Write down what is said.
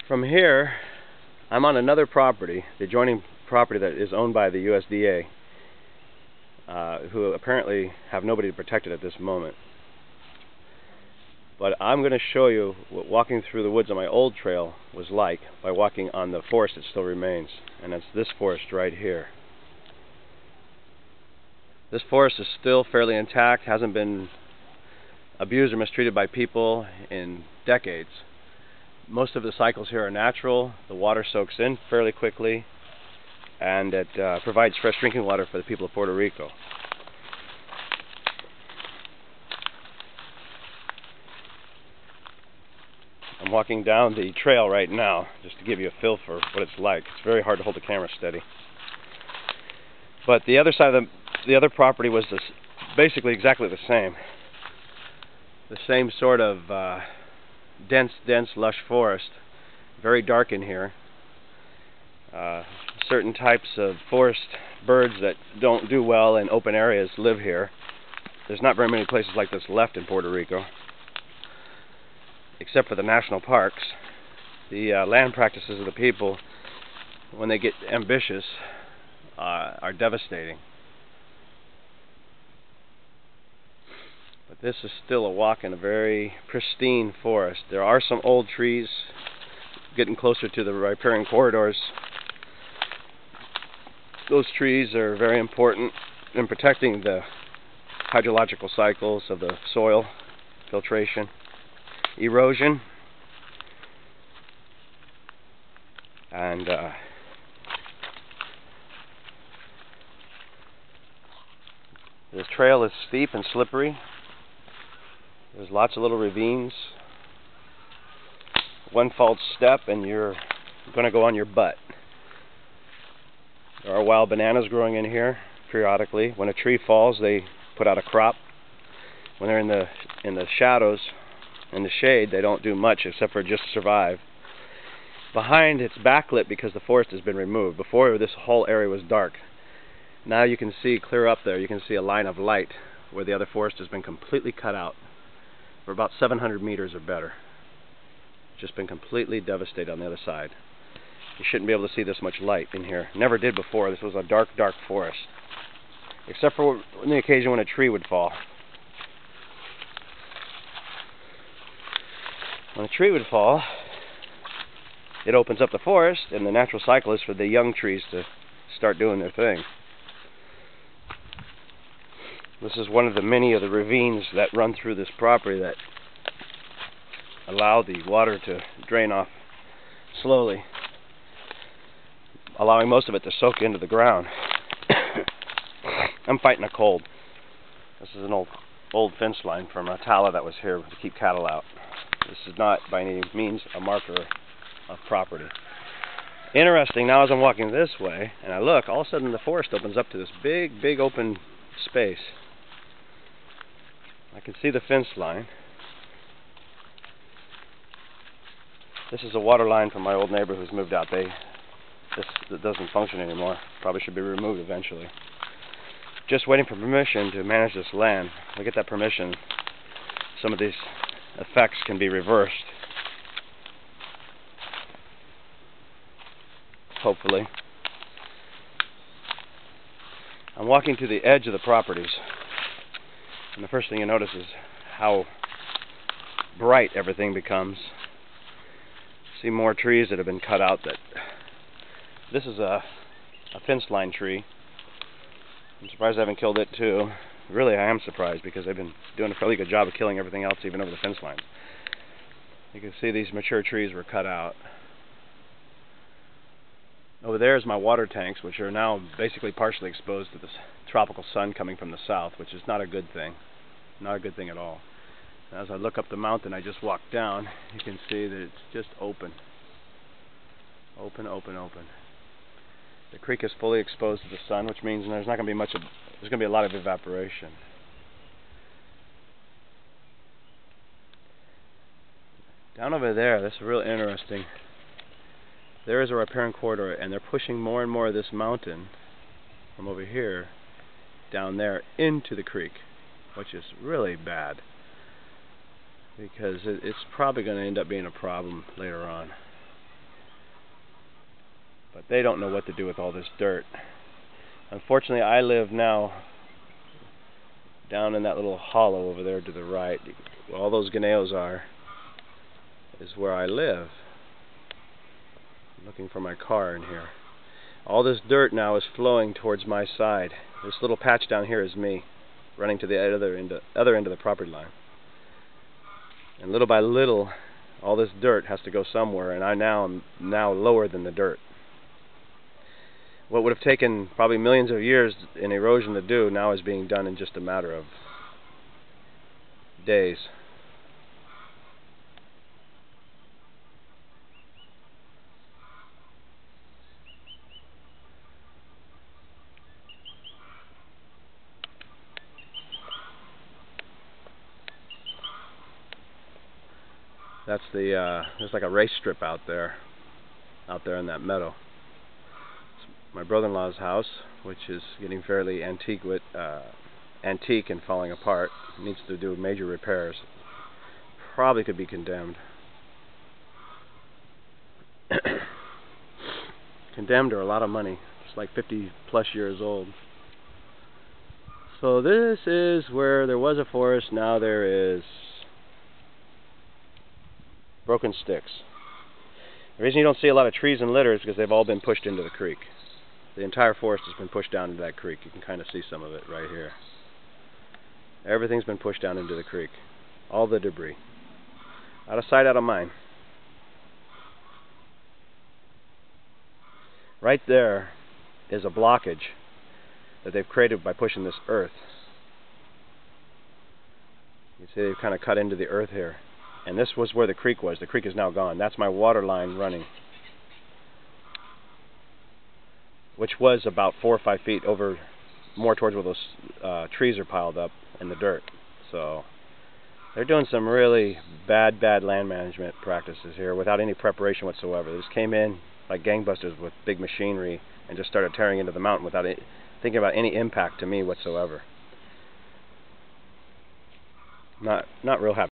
From here, I'm on another property, the adjoining property that is owned by the USDA, who apparently have nobody to protect it at this moment. But I'm going to show you what walking through the woods on my old trail was like by walking on the forest that still remains. And that's this forest right here. This forest is still fairly intact, hasn't been abused or mistreated by people in decades. Most of the cycles here are natural. The water soaks in fairly quickly, and it provides fresh drinking water for the people of Puerto Rico. I'm walking down the trail right now just to give you a feel for what it's like. It's very hard to hold the camera steady. But the other side of the other property was basically exactly the same. The same sort of dense, lush forest. Very dark in here. Certain types of forest birds that don't do well in open areas live here. There's not very many places like this left in Puerto Rico, except for the national parks. The land practices of the people, when they get ambitious, are devastating. But this is still a walk in a very pristine forest. There are some old trees getting closer to the riparian corridors. Those trees are very important in protecting the hydrological cycles of the soil, filtration, erosion, and the trail is steep and slippery. There's lots of little ravines. One false step and you're going to go on your butt. There are wild bananas growing in here periodically. When a tree falls, they put out a crop. When they're in the shadows, in the shade, they don't do much except for just survive. Behind, it's backlit because the forest has been removed. Before, this whole area was dark. Now you can see clear up there, you can see a line of light where the other forest has been completely cut out for about 700 meters or better. Just been completely devastated on the other side. You shouldn't be able to see this much light in here. Never did before. This was a dark forest. Except for on the occasion when a tree would fall. When a tree would fall, it opens up the forest, and the natural cycle is for the young trees to start doing their thing. This is one of the many of the ravines that run through this property that allow the water to drain off slowly, allowing most of it to soak into the ground. I'm fighting a cold. This is an old fence line from a tala that was here to keep cattle out. This is not by any means a marker of property. Interesting, now as I'm walking this way and I look, all of a sudden the forest opens up to this big open space. I can see the fence line. This is a water line from my old neighbor who's moved out. This doesn't function anymore. Probably should be removed eventually. Just waiting for permission to manage this land. When we get that permission, some of these effects can be reversed. Hopefully. I'm walking to the edge of the properties. And the first thing you notice is how bright everything becomes. See more trees that have been cut out. This is a fence line tree. I'm surprised I haven't killed it too. Really, I am surprised because they've been doing a fairly good job of killing everything else even over the fence lines. You can see these mature trees were cut out. Over there is my water tanks, which are now basically partially exposed to the tropical sun coming from the south, which is not a good thing. Not a good thing at all. As I look up the mountain I just walked down, you can see that it's just open. Open. The creek is fully exposed to the sun, which means there's not going to be much of, there's going to be a lot of evaporation. Down over there, this is real interesting. There is a riparian corridor, and they're pushing more and more of this mountain from over here down there into the creek, which is really bad because it's probably going to end up being a problem later on. But they don't know what to do with all this dirt. Unfortunately, I live now down in that little hollow over there to the right. Where all those ganneos are is where I live. I'm looking for my car in here. All this dirt now is flowing towards my side. This little patch down here is me, running to the other end of the property line. And little by little, all this dirt has to go somewhere, and I am now lower than the dirt. What would have taken probably millions of years in erosion to do now is being done in just a matter of days. That's there's like a race strip out there in that meadow. It's my brother-in-law's house, which is getting fairly antique and falling apart. It needs to do major repairs. Probably could be condemned. Condemned or a lot of money. It's like 50+ years old. So this is where there was a forest, now there is broken sticks. The reason you don't see a lot of trees and litter is because they've all been pushed into the creek. The entire forest has been pushed down into that creek. You can kind of see some of it right here. Everything's been pushed down into the creek. All the debris. Out of sight, out of mind. Right there is a blockage that they've created by pushing this earth. You see they've kind of cut into the earth here. And this was where the creek was. The creek is now gone. That's my water line running, which was about 4 or 5 feet over, more towards where those trees are piled up in the dirt. So they're doing some really bad land management practices here without any preparation whatsoever. They just came in like gangbusters with big machinery and just started tearing into the mountain without thinking about any impact to me whatsoever. Not real happy.